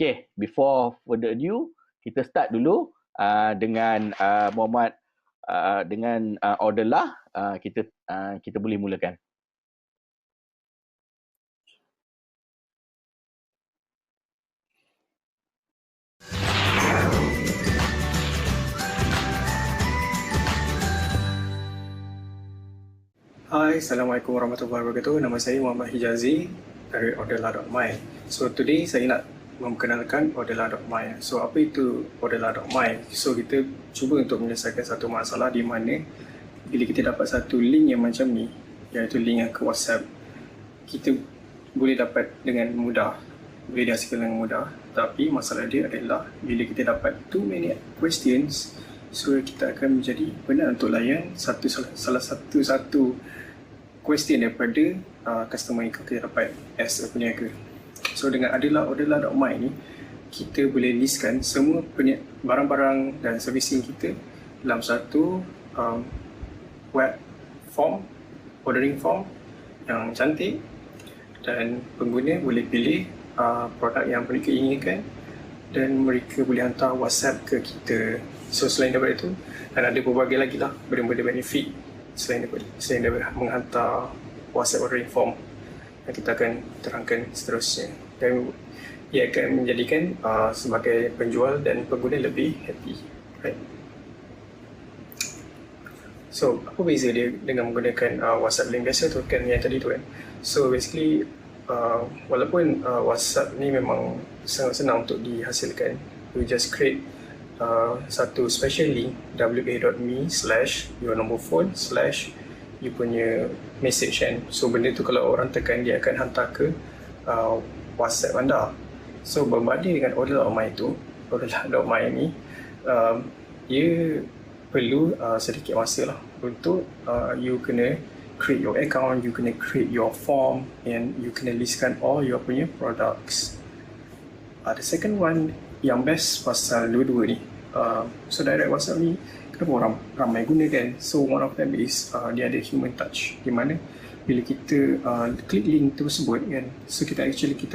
Okay, before further ado, kita start dulu dengan Muhammad dengan order lah. Kita boleh mulakan. Hai, Assalamualaikum warahmatullahi wabarakatuh. Nama saya Muhammad Hijazi dari Orderlah.my. So, today saya nak memperkenalkan Orderlah.my. So, apa itu Orderlah.my? So, kita cuba untuk menyelesaikan satu masalah di mana bila kita dapat satu link yang macam ni, iaitu link yang ke WhatsApp, kita boleh dapat dengan mudah, boleh dihasilkan dengan mudah. Tapi masalah dia adalah bila kita dapat too many questions, so kita akan menjadi penat untuk layan salah satu question daripada customer yang kita dapat as a peniaga. So dengan Orderlah.my ni, kita boleh listkan semua barang-barang dan servicing kita dalam satu web form, ordering form yang cantik, dan pengguna boleh pilih produk yang mereka inginkan dan mereka boleh hantar WhatsApp ke kita. So selain daripada itu, dan ada berbagai lagi lah benda-benda benefit selain daripada menghantar WhatsApp ordering form yang kita akan terangkan seterusnya, dan ia akan menjadikan sebagai penjual dan pengguna lebih happy, right? So apa beza dia dengan menggunakan WhatsApp link biasa tu kan, yang tadi tu kan. So basically walaupun WhatsApp ni memang sangat senang untuk dihasilkan, you just create satu special link wa.me/your number phone/ you punya message kan. So benda tu kalau orang tekan, dia akan hantar ke WhatsApp anda. So berbanding dengan Orderlah.my tu, Orderlah.my ni dia perlu sedikit masa lah untuk you kena create your account, you kena create your form, and you kena listkan all your punya products. The second one yang best pasal dua-dua ni, so direct WhatsApp ni kenapa orang ramai guna kan. So one of them is dia ada human touch, di mana bila kita klik link tersebut kan, so kita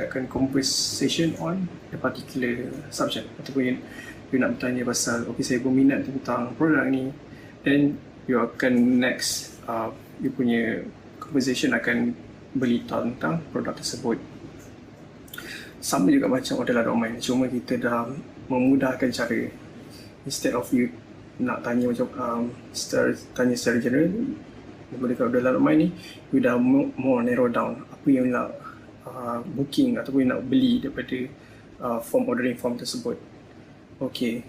akan conversation on a particular subject, ataupun you nak bertanya pasal okay, saya berminat tentang produk ni, then you akan next you punya conversation akan berita tentang produk tersebut. Sama juga macam Orderlah.my, cuma kita dah memudahkan cara. Instead of you nak tanya macam tanya secara general, menggunakan Orderlah.my ni, you dah more narrow down apa yang nak booking ataupun nak beli daripada ordering form tersebut. Okay,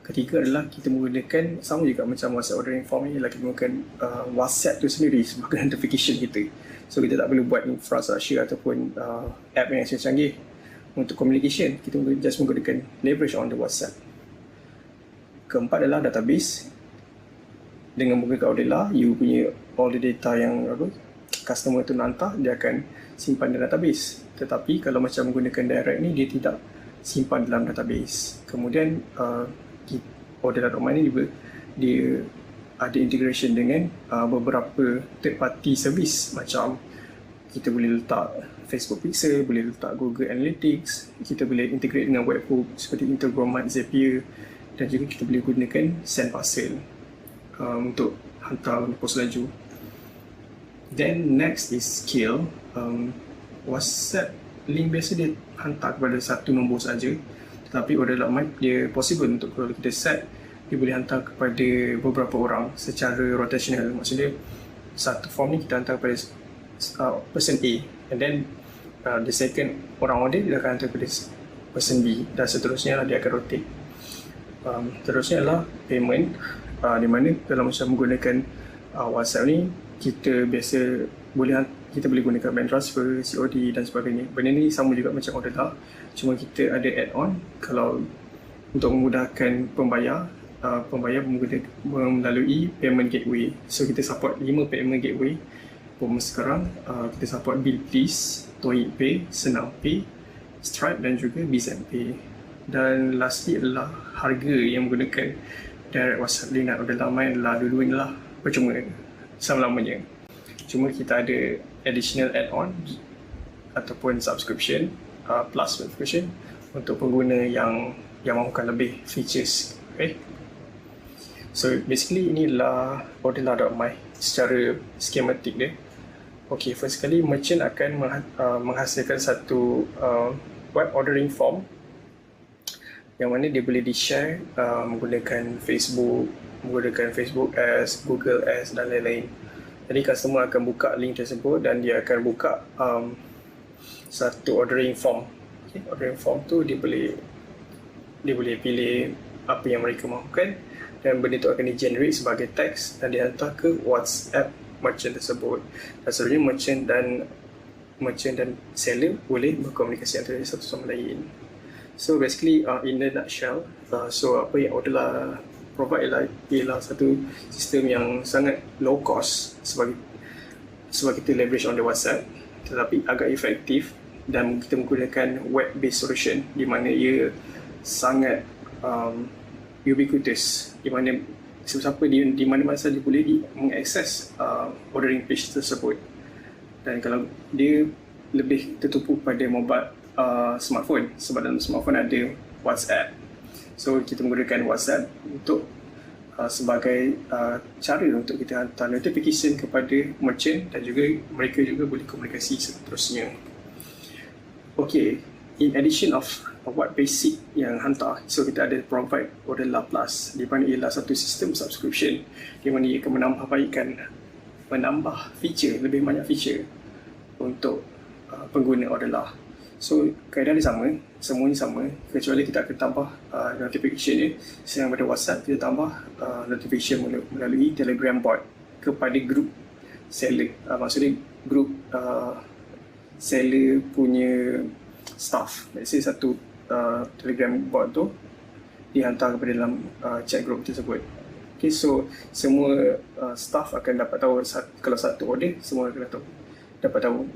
ketiga adalah kita menggunakan, sama juga macam WhatsApp ordering form ni, kita menggunakan WhatsApp tu sendiri sebagai notification kita. So kita tak perlu buat infrastructure ataupun app yang canggih untuk communication. Kita just menggunakan leverage on the WhatsApp. Keempat adalah database. Dengan menggunakan Orderlah, you punya all the data yang customer tu nak hantar, dia akan simpan dalam database. Tetapi kalau macam menggunakan direct ni, dia tidak simpan dalam database. Kemudian Orderlah.my ni dia ada integration dengan beberapa third party service, macam kita boleh letak Facebook Pixel, boleh letak Google Analytics, kita boleh integrate dengan webhook seperti Integromat, Zapier, dan juga kita boleh gunakan SendParcel untuk hantar pos laju. Then next is scale. WhatsApp link biasa dia hantar kepada satu nombor saja, tetapi Orderlah.my dia possible untuk kalau kita set, dia boleh hantar kepada beberapa orang secara rotational. Maksudnya satu form ni kita hantar kepada person A, and then the second orang order dia akan hantar kepada person B, dan seterusnya lah, dia akan rotate. Terusnya adalah payment, di mana kalau macam menggunakan WhatsApp ni, kita boleh gunakan bank transfer, COD dan sebagainya. Benda ni sama juga macam Orderlah, cuma kita ada add-on kalau untuk memudahkan pembayar melalui payment gateway. So kita support 5 payment gateway sekarang. Kita support Bill Please, Toyib Pay, Senang Pay, Stripe dan juga Bizan Pay. Dan lastly adalah harga yang menggunakan direct WhatsApp link dan Orderlah.my adalah dua-dua inilah percuma selama-lamanya. Cuma kita ada additional add-on ataupun subscription plus subscription untuk pengguna yang mahukan lebih features. Okay. So basically inilah Ordela.my secara skematik dia. Okay, first sekali merchant akan menghasilkan satu web ordering form yang mana dia boleh di-share menggunakan Facebook Ads, Google Ads dan lain-lain. Jadi customer akan buka link tersebut dan dia akan buka satu ordering form. Okay, ordering form tu dia boleh pilih apa yang mereka mahukan dan benda itu akan di-generate sebagai teks dan dihantar ke WhatsApp merchant tersebut. Dan sebenarnya merchant dan seller boleh berkomunikasi antara satu sama lain. So basically in a nutshell, so apa yang Ordela provide ialah satu sistem yang sangat low cost sebab kita leverage on the WhatsApp, tetapi agak efektif dan kita menggunakan web based solution di mana ia sangat ubiquitous, di mana siapa di mana-mana saja boleh mengakses ordering page tersebut. Dan kalau dia lebih tertumpu pada mobile smartphone, sebab dalam smartphone ada WhatsApp, so kita menggunakan WhatsApp untuk sebagai cara untuk kita hantar notification kepada merchant dan juga mereka juga boleh komunikasi seterusnya. Okay, in addition of what basic yang hantar, so kita ada provide Ordela Plus, di mana ialah satu sistem subscription di mana ia akan menambah feature, lebih banyak feature untuk pengguna Ordela. So kaedah dia sama, semuanya sama, kecuali kita akan tambah notification dia. Selain pada WhatsApp, kita tambah notification melalui Telegram bot kepada group seller, maksudnya group seller punya staff. Let's say satu Telegram bot tu dihantar kepada dalam chat group tersebut. Okay, so semua staff akan dapat tahu kalau satu order, semua akan dapat tahu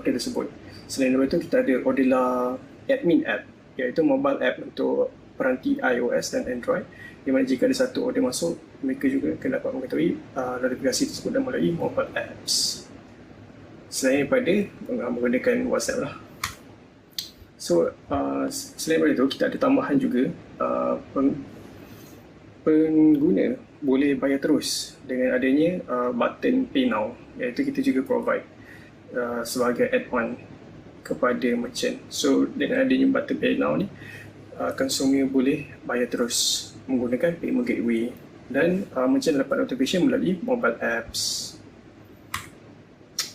order tersebut. Selain daripada itu, kita ada Ordela Admin App, iaitu mobile app untuk peranti iOS dan Android, di mana jika ada satu order masuk, mereka juga akan dapat mengetahui notifikasi tersebut dan melalui mobile apps. Selain daripada menggunakan WhatsApp lah. So, selain daripada itu, kita ada tambahan juga, pengguna boleh bayar terus dengan adanya button Pay Now, iaitu kita juga provide sebagai add-on kepada merchant. So dengan adanya button Pay Now ni, consumer boleh bayar terus menggunakan payment gateway dan merchant dapat notification melalui mobile apps.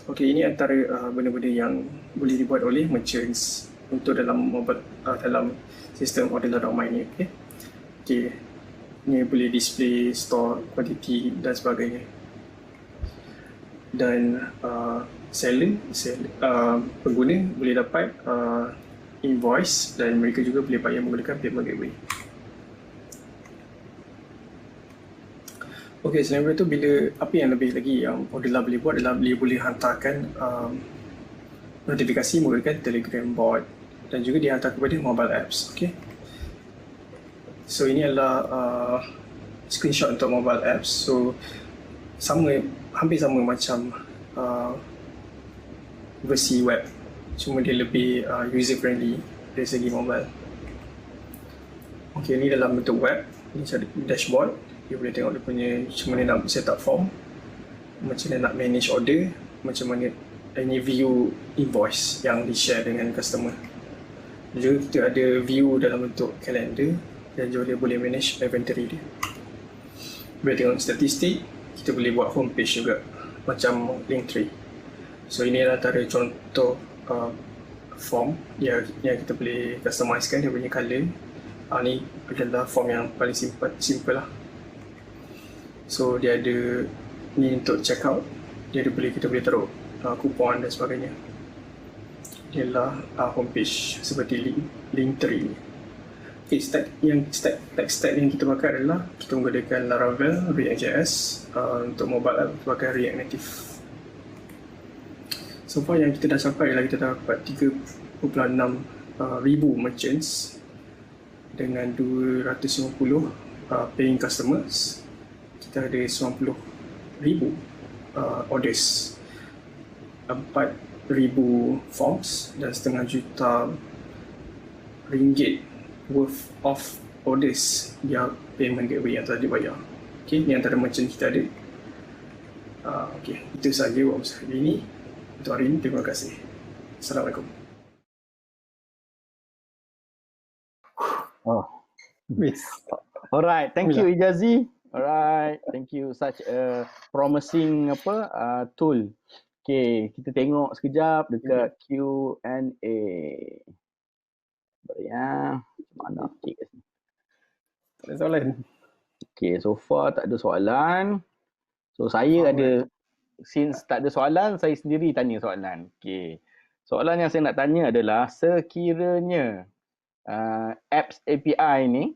Okay, ini antara benda-benda yang boleh dibuat oleh merchants untuk dalam sistem Ordela.my ni. Okay, ni boleh display store quantity dan sebagainya. Dan seller pengguna boleh dapat invoice dan mereka juga boleh bayar menggunakan payment gateway. Okey, selain itu, apa yang lebih lagi yang Ordela boleh buat adalah boleh hantarkan notifikasi menggunakan Telegram bot dan juga dihantar kepada mobile apps. Okey, so ini adalah screenshot untuk mobile apps. So hampir sama macam versi web, cuma dia lebih user friendly dari segi mobile. Okay, ni dalam bentuk web, ni ada dashboard, dia boleh tengok dia punya macam mana nak set up form, macam mana nak manage order, macam mana ini view invoice yang di share dengan customer. Juga kita ada view dalam bentuk kalender dan juga dia boleh manage inventory dia. Boleh tengok statistik, kita boleh buat homepage juga macam Linktree. So ini adalah antara contoh form yang kita boleh customizekan dia punya color. Ni adalah form yang paling simple lah. So dia ada ni untuk check out, kita boleh taruh kupon dan sebagainya. Dia adalah homepage seperti Linktree. Okay, tech stack yang kita pakai adalah kita menggunakan Laravel, React.js, untuk mobile app kita pakai React Native. So far yang kita dah capai adalah kita dah dapat 3.6 ribu merchants dengan 250 paying customers. Kita ada 90,000 orders, 4,000 forms dan 500,000 ringgit worth of orders dia payment gateway yang telah dibayar. Okay, ni antara merchant kita ada. Okay, itu sahaja buat masa hari ini. Untuk hari ini, terima kasih. Assalamualaikum. Oh. Yes. Alright, thank you Ijazi. Alright, thank you, such a promising tool. Okay, kita tengok sekejap dekat Q&A. Ya, mana okay. Tak ada soalan. Okay, so far tak ada soalan. So saya ada, since tak ada soalan, saya sendiri tanya soalan. Okay, soalan yang saya nak tanya adalah sekiranya apps API ni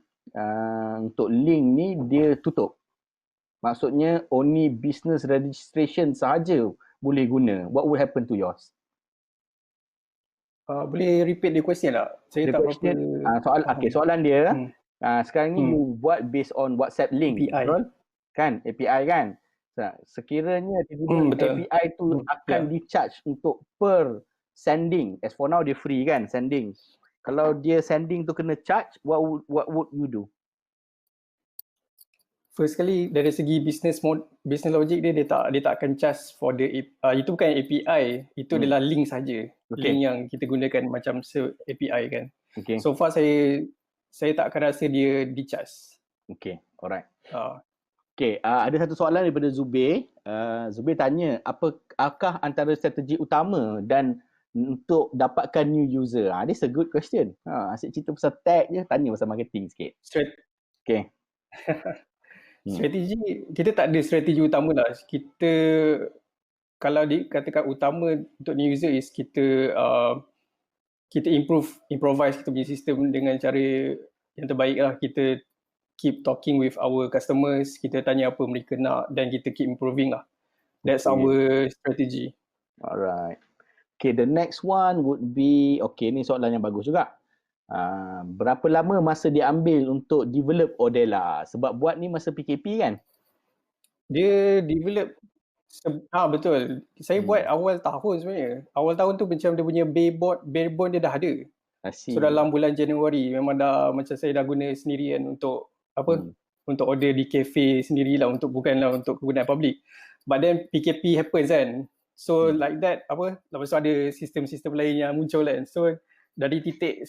untuk link ni dia tutup. Maksudnya only business registration sahaja boleh guna. What would happen to yours? Boleh repeat the question tak? Saya tak berapa soalan dia sekarang ni you buat based on WhatsApp link, API. betul? Kan? API kan? Sekiranya API tu akan di-charge untuk per sending. As for now dia free kan, sending. Kalau dia sending tu kena charge, what would you do? First kali dari segi business logic dia tak akan charge for the itu bukan API, itu adalah link saja. Link yang kita gunakan macam API kan. Okay. So far saya tak akan rasa dia di-charge. Okay, alright. Okay, ada satu soalan daripada Zubir. Zubir tanya, apakah antara strategi utama dan untuk dapatkan new user? This a good question. Asyik cerita pasal tag je, tanya pasal marketing sikit. Okay. Strategi, kita tak ada strategi utama lah. Kita, kalau dikatakan utama untuk new user is kita improvise kita punya sistem dengan cara yang terbaik lah. Kita keep talking with our customers, kita tanya apa mereka nak dan kita keep improving lah. That's our strategy. Alright. Okay, the next one would be, okay ni soalan yang bagus juga. Berapa lama masa dia ambil untuk develop Odella? Sebab buat ni masa PKP kan? Dia develop, betul. Saya buat awal tahun sebenarnya. Awal tahun tu macam dia punya barebone dia dah ada. So dalam bulan Januari memang dah macam saya dah guna sendirian untuk untuk order di kafe sendirilah, bukanlah untuk kegunaan public. But then PKP happens kan. So like that lepas tu ada sistem-sistem lain yang muncul kan. So dari titik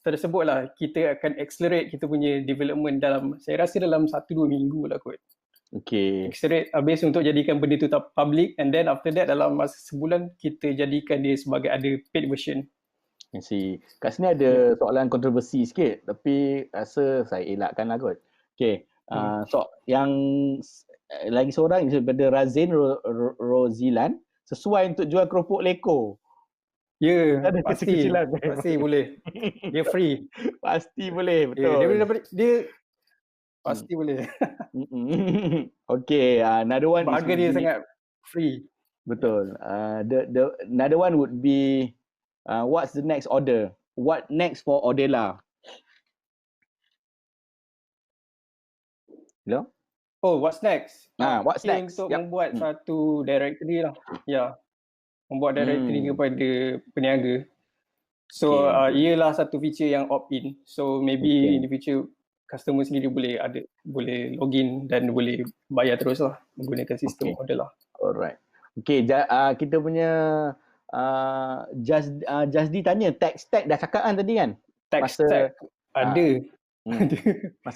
tersebut lah kita akan accelerate kita punya development saya rasa dalam 1-2 minggu lah kot. Okay. Accelerate habis untuk jadikan benda tu public, and then after that dalam masa sebulan kita jadikan dia sebagai ada paid version. Kat sini ada soalan kontroversi sikit, tapi rasa saya elakkan lah kot. Okay, so yang lagi seorang daripada Razin Rozilan, sesuai untuk jual keropok leko. Ya, pasti boleh. Dia free. Pasti boleh, betul. Dia pasti boleh. Okay, another one harga dia sangat free. Betul. The another one would be what's the next order? What next for Odella? Hello? Oh, what's next? What's next? Untuk membuat satu directory lah. Ya. Membuat directory kepada peniaga. So, ialah satu feature yang opt-in. So, maybe in the future customer sendiri boleh login dan boleh bayar terus lah menggunakan sistem Odella. Alright. Okay, kita punya Jazdi tanya, tag stack dah cakap kan tadi kan? Tag stack ada.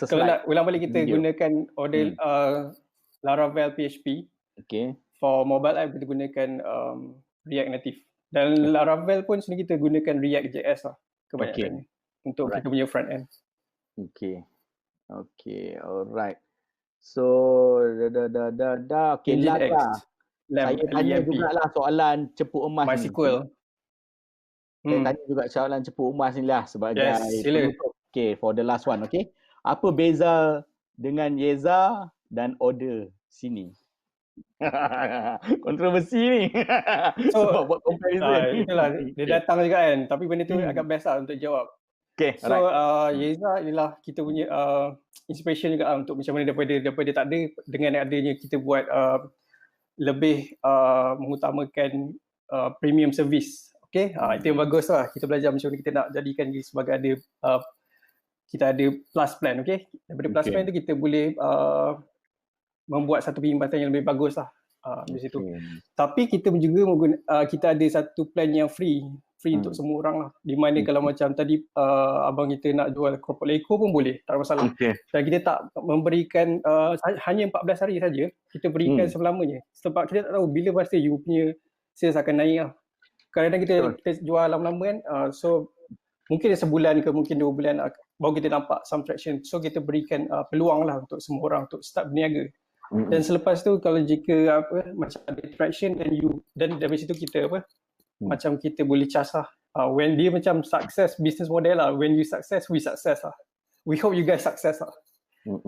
Kalau nak ulang balik kita gunakan Laravel PHP. Okay. For mobile app kita gunakan React Native. Dan Laravel pun sebenarnya kita gunakan React.js lah kebanyakannya untuk kita punya front end. Okay, alright. So okay lah. Saya tanya jugalah soalan cepu emas MySQL. Saya tanya juga soalan cepu emas ni lah sebagai penutup. Okay, for the last one, okay. Apa beza dengan Yeza dan order sini? Kontroversi ni. So, buat comparison. Itulah, dia datang juga kan. Tapi benda tu agak best lah untuk jawab. Okay, so, Yeza ialah kita punya inspiration juga untuk macam mana daripada tak ada, dengan adanya kita buat lebih mengutamakan premium service. Okay, itu yang bagus lah. Kita belajar macam mana kita nak jadikan diri sebagai ada kita ada plus plan, okay. Daripada plus plan tu kita boleh membuat satu perkhidmatan yang lebih bagus lah di situ. Tapi kita juga kita ada satu plan yang free untuk semua orang lah. Di mana kalau macam tadi abang kita nak jual keropok leko pun boleh, tak ada masalah. Dan kita tak memberikan hanya 14 hari saja, kita berikan selamanya. Sebab kita tak tahu bila masa you punya sales akan naik lah. Kadang-kadang kita jual lama-lama kan, so mungkin sebulan ke mungkin 2 bulan baru kita nampak some traction. So kita berikan peluang lah untuk semua orang untuk start berniaga. Dan selepas tu kalau jika macam ada traction dan dari situ kita macam kita boleh charge lah. When dia macam success business model lah, when you success, we success lah. We hope you guys success lah.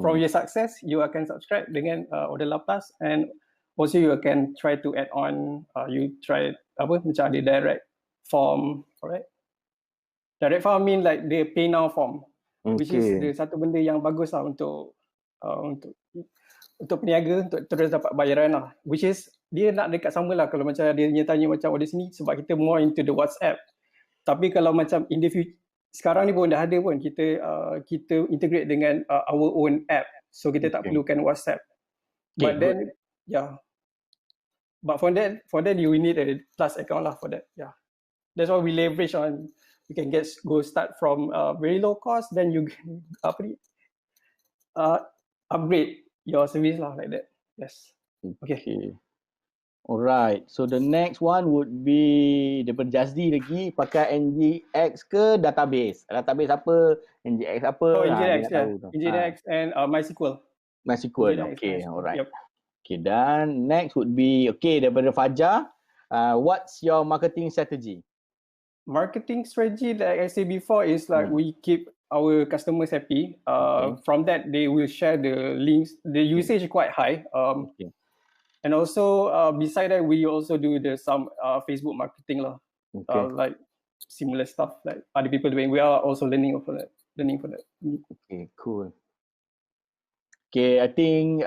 From your success, you akan subscribe dengan Order Lapas, and also you can try to add on, you try macam ada direct form, alright? Direct form mean like the pay now form, which is the satu benda yang bagus lah untuk peniaga untuk terus dapat bayaran lah. Which is dia nak dekat sama lah kalau macam dia tanya macam order sini, sebab kita more into the WhatsApp. Tapi kalau macam in the future, sekarang ni pun dah ada pun kita integrate dengan our own app, so kita tak perlukan WhatsApp. But then but for that you need a plus account lah for that. That's why we leverage on, you can go start from very low cost, then you upgrade your service lah, like that. Yes. Okay. Alright. So the next one would be daripada Jazdi lagi, pakai NGX ke database? Database apa? NGX apa? NGX NGX and MySQL. MySQL. Okay. Alright. Okay, dan next would be daripada Fajar. What's your marketing strategy? Marketing strategy, like I said before, is like we keep our customers happy. From that, they will share the links. The usage is quite high. And also, beside that, we also do some Facebook marketing lah. Like similar stuff like other people doing. We are also learning for that. Okay, cool. Okay, I think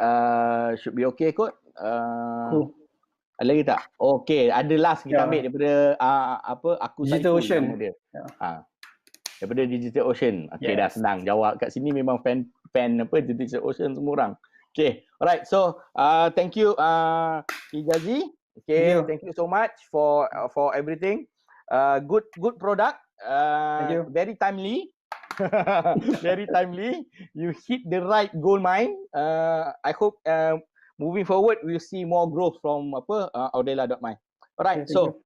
should be okay kot. Cool. Ada lagi tak? Okay, ada last kita ambil daripada aku Digital Ocean. Daripada Digital Ocean. Okay, dah senang jawab. Kat sini memang fan Digital Ocean semua orang. Okay, alright. So, thank you Ijazi. Okay, thank you so much for everything. Good product. Thank you. Very timely. Very timely. You hit the right gold mine. I hope moving forward we'll see more growth from Audela.my. Alright, so